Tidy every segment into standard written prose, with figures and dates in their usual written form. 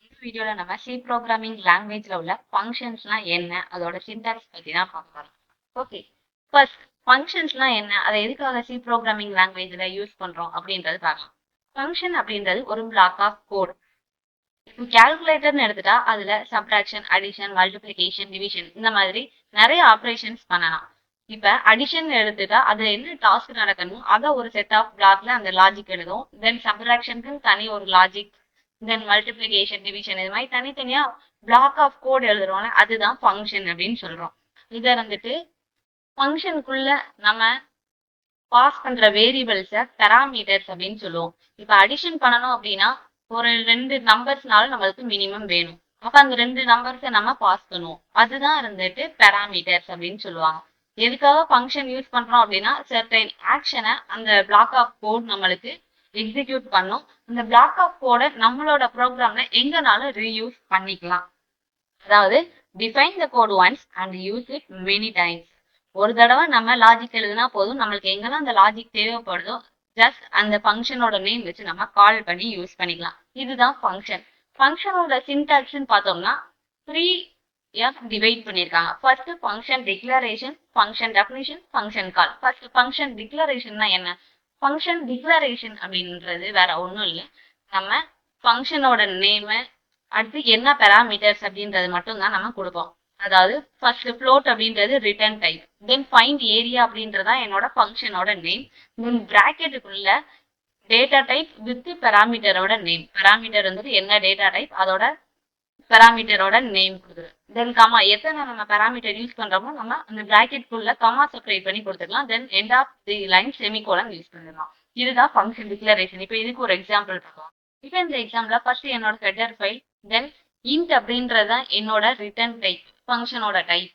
இந்த வீடியோல நம்ம சி ப்ரோக்ராமிங் லாங்குவேஜ்ல உள்ள ஃபங்க்ஷன்ஸ்லாம் என்ன அதோட சின்டாக்ஸ் பத்தி தான் பார்க்க போறோம். ஓகே, ஃபர்ஸ்ட் ஃபங்க்ஷன்ஸ்லாம் என்ன, அதை எதுக்காக சி ப்ரோக்ராமிங் லாங்குவேஜ்ல யூஸ் பண்றோம் அப்படின்றது பார்க்கலாம். ஃபங்க்ஷன் அப்படின்றது ஒரு பிளாக் ஆஃப் கோட். இப்போ கால்குலேட்டர்னு எடுத்துட்டா அதுல சப்ட்ராக்ஷன், அடிஷன், மல்டிப்ளிகேஷன், டிவிஷன் இந்த மாதிரி நிறைய ஆப்ரேஷன்ஸ் பண்ணலாம். இப்ப அடிஷன் எடுத்துட்டா அதுல என்ன டாஸ்க் நடக்கணும் அதை ஒரு செட் ஆஃப் பிளாக்ல அந்த லாஜிக் எழுதும். தென் சப்ட்ராக்ஷனுக்கு தனி ஒரு லாஜிக், தென் மல்டிப்ளிகேஷன், டிவிஷன் இது மாதிரி தனித்தனியா பிளாக் ஆஃப் கோட் எழுதுறோம்ல, அதுதான் ஃபங்க்ஷன் அப்படின்னு சொல்றோம். இதை வந்துட்டு ஃபங்க்ஷனுக்குள்ள நம்ம பாஸ் பண்ற வேரியபிள்ஸை பெராமீட்டர்ஸ் அப்படின்னு சொல்லுவோம். இப்ப அடிஷன் பண்ணணும் அப்படின்னா ஒரு 2 நம்பர்ஸ்னாலும் நம்மளுக்கு மினிமம் வேணும். அப்ப அந்த 2 நம்பர்ஸை நம்ம பாஸ் பண்ணுவோம். அதுதான் இருந்துட்டு பெராமீட்டர்ஸ் அப்படின்னு சொல்லுவாங்க. எதுக்காக ஃபங்க்ஷன் யூஸ் பண்றோம் அப்படின்னா சர்டைன் ஆக்ஷனை அந்த பிளாக் ஆஃப் கோட் நம்மளுக்கு எக்ஸிக்யூட் பண்ணும். அந்த பிளாக் ஆஃப் கோடை நம்மளோட ப்ரோக்ராம்ல எங்கனாலும் ரீயூஸ் பண்ணிக்கலாம். அதாவது define the code once and use it many times. ஒரு தடவை நம்ம லாஜிக் எழுதுனா போதும், நம்மளுக்கு எங்கெல்லாம் அந்த லாஜிக் தேவைப்படுதோ ஜஸ்ட் அந்த ஃபங்க்ஷனோட நேம் வச்சு நம்ம கால் பண்ணி யூஸ் பண்ணிக்கலாம். இதுதான் ஃபங்க்ஷன். ஃபங்க்ஷனோட சின்டாக்ஸ்ன்னு பார்த்தோம்னா 3 டிவைட் பண்ணியிருக்காங்க. First function declaration, function definition, function call. First function டிக்ளரேஷன்னா என்ன? ஃபங்க்ஷன் டிக்ளரேஷன் அப்படின்றது வேற ஒன்றும் இல்லை, நம்ம ஃபங்க்ஷனோட நேமு அடுத்து என்ன பெராமீட்டர்ஸ் அப்படின்றது மட்டும் தான் நம்ம கொடுப்போம். அதாவது ஃபர்ஸ்ட் ஃப்ளோட் அப்படின்றது return type, then find area அப்படின்றதா என்னோட ஃபங்க்ஷனோட நேம், தென் பிராக்கெட்டுக்குள்ள டேட்டா டைப் வித் பெராமீட்டரோட நேம். பெராமீட்டர் வந்துட்டு என்ன டேட்டா டைப் அதோட பெராமீட்டரோட நேம் கொடுக்குது. தென் கமா எத்தனை நம்ம பெராமீட்டர் யூஸ் பண்றோமோ நம்ம அந்த பிராக்கெட்குள்ள கமா செப்பரேட் பண்ணி கொடுத்துக்கலாம். Then end of the line semicolon use பண்ணிடலாம். இதுதான் ஃபங்க்ஷன் டிக்ளரேஷன். இப்போ இதுக்கு ஒரு எக்ஸாம்பிள் பார்க்கலாம். இப்போ இந்த எக்ஸாம்பிள்ல ஃபர்ஸ்ட் என்னோட ஹெடர் ஃபைல், தென் இன்ட் அப்படின்றத என்னோட ரிட்டர்ன் டைப் ஃபங்க்ஷனோட டைப்,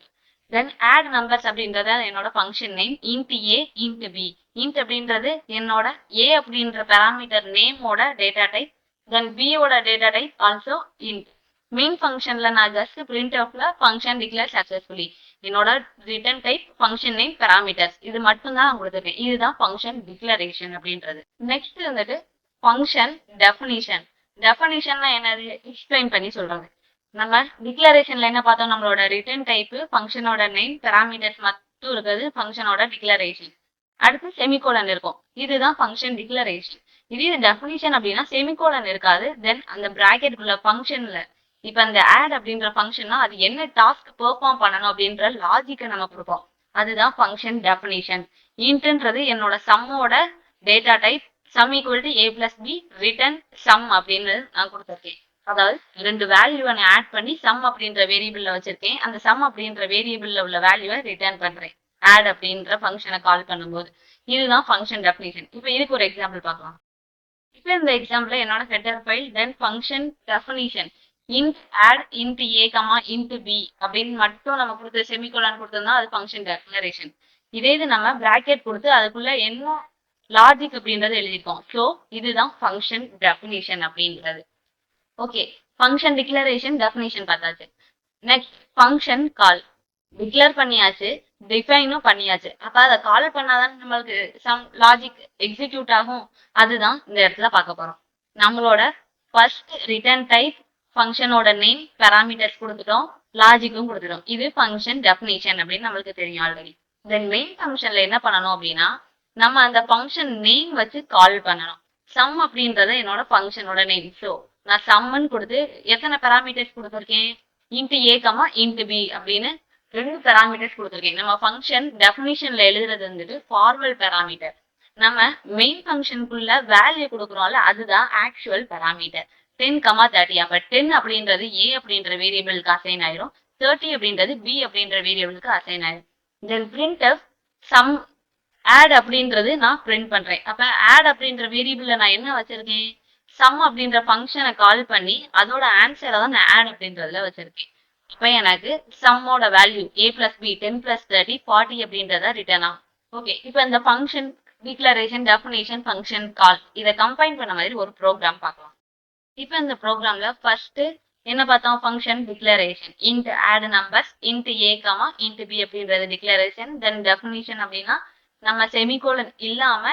தென் ஆட் நம்பர்ஸ் அப்படின்றத என்னோட function name, int A int B. Int அப்படின்றது என்னோட ஏ அப்படின்ற பெராமீட்டர் நேமோட டேட்டா டைப், தென் பி ஓட data type also int. Main ஃபங்க்ஷன்ல நான் ஜஸ்ட் பிரிண்ட் ஆஃப்ல ஃபங்க்ஷன் டிக்ளேர் சக்சஸ்ஃபுல்லி, என்னோட return type, function name, parameters இது மட்டும் தான் நான் கொடுத்துருக்கேன். இதுதான் ஃபங்க்ஷன் டிக்ளரேஷன் அப்படின்றது. நெக்ஸ்ட் வந்துட்டு ஃபங்க்ஷன் டெஃபினிஷன். டெஃபினிஷன்னா என்னது எக்ஸ்பிளைன் பண்ணி சொல்றது. நம்ம டிக்ளரேஷன்ல என்ன பார்த்தோம், நம்மளோட ரிட்டர்ன் டைப், ஃபங்க்ஷனோட நேம், பெராமீட்டர்ஸ் மட்டும் இருக்கிறது ஃபங்க்ஷனோட டிக்ளரேஷன். அடுத்து செமிகோலன் இருக்கும், இதுதான் ஃபங்க்ஷன் டிக்ளரேஷன். இதே டெஃபினிஷன் அப்படின்னா செமிகோலன் இருக்காது. தென் அந்த பிராக்கெட்டுக்குள்ள ஃபங்க்ஷன்ல இப்ப அந்த ஆட் அப்படின்ற ஃபங்க்ஷன்னா அது என்ன டாஸ்க் பெர்ஃபார்ம் பண்ணணும் அப்படின்ற லாஜிக்கை நம்ம கொடுப்போம். அதுதான் ஃபங்க்ஷன் டெஃபினிஷன். இன்ட்ன்றது என்னோட சம்மோட data type, sum equal to A plus B return sum அப்படின்னு நான் கொடுத்துருக்கேன். அதாவது 2 வேல்யூவை நான் ஆட் பண்ணி சம் அப்படின்ற வேரியபிள்ல வச்சிருக்கேன். அந்த சம் அப்படின்ற வேரியபிள்ல உள்ள வேல்யூவை ரிட்டர்ன் பண்றேன் ஆட் அப்படின்ற ஃபங்க்ஷனை கால் பண்ணும்போது. இதுதான் ஃபங்க்ஷன் டெஃபினிஷன். இப்போ இதுக்கு ஒரு எக்ஸாம்பிள் பார்க்கலாம். இப்போ இந்த எக்ஸாம்பிள் என்னோட header file, then function definition int add int A comma int B அப்படின்னு மட்டும் நம்ம கொடுத்து செமிகோலான் கொடுத்தோம்னா அது ஃபங்க்ஷன் டெக்ளரேஷன். இதே இது நம்ம பிராக்கெட் கொடுத்து அதுக்குள்ள என்ன லாஜிக் அப்படின்றது எழுதிருக்கோம். ஸோ இதுதான் ஃபங்க்ஷன் டெஃபினிஷன் அப்படின்றது. ஓகே, ஃபங்க்ஷன் டிக்ளரேஷன் டெஃபினிஷன் பார்த்தாச்சு. நெக்ஸ்ட் ஃபங்க்ஷன் கால். டிக்ளேர் பண்ணியாச்சு, டிஃபைனும் பண்ணியாச்சு. அப்ப அதை கால் பண்ணாதான் நம்மளுக்கு சம் லாஜிக் எக்ஸிக்யூட் ஆகும். அதுதான் இந்த இடத்துல பார்க்க போறோம். நம்மளோட ஃபர்ஸ்ட் ரிட்டர்ன் டைப், ஃபங்க்ஷனோட நேம், பெராமீட்டர்ஸ் கொடுத்துட்டோம், லாஜிக்கும் கொடுத்துட்டோம். இது ஃபங்க்ஷன் டெஃபினிஷன் அப்படின்னு நம்மளுக்கு தெரியும் ஆல்ரெடி. தென் மெயின் ஃபங்க்ஷன்ல என்ன பண்ணணும் அப்படின்னா நம்ம அந்த ஃபங்க்ஷன் நேம் வச்சு கால் பண்ணணும். சம் அப்படின்றத என்னோட ஃபங்க்ஷனோட நேம். ஸோ நான் சம்முன்னு கொடுத்து எத்தனை பெராமீட்டர்ஸ் கொடுத்துருக்கேன், int A comma int B அப்படின்னு 2 பெராமீட்டர்ஸ் கொடுத்துருக்கேன். நம்ம ஃபங்க்ஷன் டெஃபினிஷன்ல எழுதுறது வந்துட்டு ஃபார்மல் பெராமீட்டர். நம்ம மெயின் ஃபங்க்ஷனுக்குள்ள வேல்யூ கொடுக்குறோம்ல அதுதான் ஆக்சுவல் பெராமீட்டர். 10, 30. அப்ப 10 அப்படின்றது ஏ அப்படின்ற வேரியபிளுக்கு அசைன் ஆயிரும், 30 அப்படின்றது பி அப்படின்ற வேரியபிளுக்கு அசைன் ஆயிரும். தென் printf சம் ஆட் அப்படின்றது நான் பிரிண்ட் பண்றேன். அப்ப ஆட் அப்படின்ற வேரியபிள்ல நான் என்ன வச்சிருக்கேன், சம் அப்படின்ற ஃபங்க்ஷனை கால் பண்ணி அதோட ஆன்சரை தான் நான் ஆட் அப்படின்றதுல வச்சிருக்கேன். இப்ப எனக்கு சம்மோட வேல்யூ ஏ பிளஸ் பி 10 + 30 40 அப்படின்றத ரிட்டர்ன் ஆகும். ஓகே, இப்போ இந்த ஃபங்க்ஷன் டிக்ளரேஷன், டெஃபினிஷன், ஃபங்க்ஷன் கால் இதை கம்பைன் பண்ண மாதிரி ஒரு ப்ரோக்ராம் பார்க்கலாம். இப்போ இந்த ப்ரோக்ராம்ல ஃபர்ஸ்ட் என்ன பார்த்தோம், function declaration int add numbers, int A comma int B அப்படின்றது டிக்ளரேஷன். தென் டெஃபினிஷன் அப்படின்னா நம்ம செமிகோலன் இல்லாம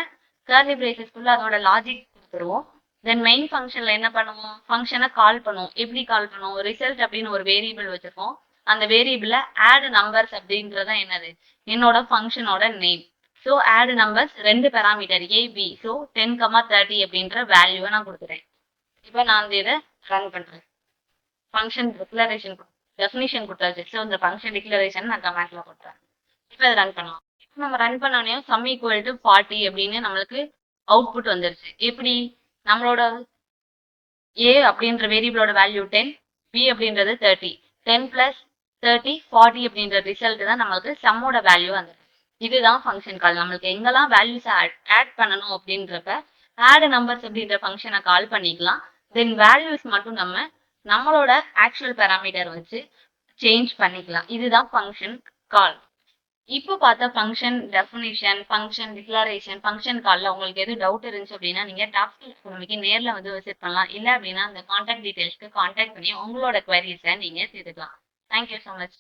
கர்லி பிரேசஸ்க்குள்ள அதோட லாஜிக் கொடுத்துருவோம். தென் மெயின் ஃபங்க்ஷன்ல என்ன பண்ணுவோம், ஃபங்க்ஷனை கால் பண்ணுவோம். எப்படி கால் பண்ணுவோம், ரிசல்ட் அப்படின்னு ஒரு வேரியபிள் வச்சிருக்கோம். அந்த வேரியபிள்ல ஆட் நம்பர்ஸ் அப்படின்றத என்னது, என்னோட ஃபங்க்ஷனோட name. So add numbers 2 parameter A B. So 10,30 அப்படின்ற வேல்யூவை நான் கொடுத்துறேன். இப்போ நான் வந்து இதை ரன் பண்றேன். ஃபங்க்ஷன் டிக்ளரேஷன் டெஃபினிஷன் கொடுத்தாச்சு. ஸோ இந்த ஃபங்க்ஷன் டிக்ளரேஷன் நான் கமெண்ட்ல கொடுத்தேன். இப்போ இதை ரன் பண்ணலாம். இப்போ நம்ம ரன் பண்ணோடனே சம் ஈக்குவல் டு 40 அப்படின்னு நம்மளுக்கு அவுட்புட் வந்துருச்சு. எப்படி, நம்மளோட ஏ அப்படின்ற வேரியபிளோட வேல்யூ 10, பி அப்படின்றது 30. 10 பிளஸ் 30 40 அப்படின்ற ரிசல்ட் தான் நம்மளுக்கு சம்மோட வேல்யூ வந்துருக்கு. இதுதான் ஃபங்க்ஷன் கால். நம்மளுக்கு எங்கெல்லாம் வேல்யூஸ் ஆட் பண்ணணும் அப்படின்றப்ப ஆட் நம்பர்ஸ் அப்படின்ற ஃபங்க்ஷனை கால் பண்ணிக்கலாம். தென் வேல்யூஸ் மட்டும் நம்மளோட ஆக்சுவல் பேராமீட்டர் வச்சு சேஞ்ச் பண்ணிக்கலாம். இதுதான் ஃபங்க்ஷன் கால். இப்போ பார்த்த function definition, function declaration, function கால்ல உங்களுக்கு எதுவும் டவுட் இருந்துச்சு அப்படின்னா நீங்க டாப் ஸ்கூல் நேர்ல வந்து விசிட் பண்ணலாம். இல்ல அப்படின்னா அந்த கான்டாக்ட் டீடைல்ஸ்க்கு கான்டாக்ட் பண்ணி உங்களோட குவரிஸை நீங்க தீர்த்துக்கலாம். Thank you so much.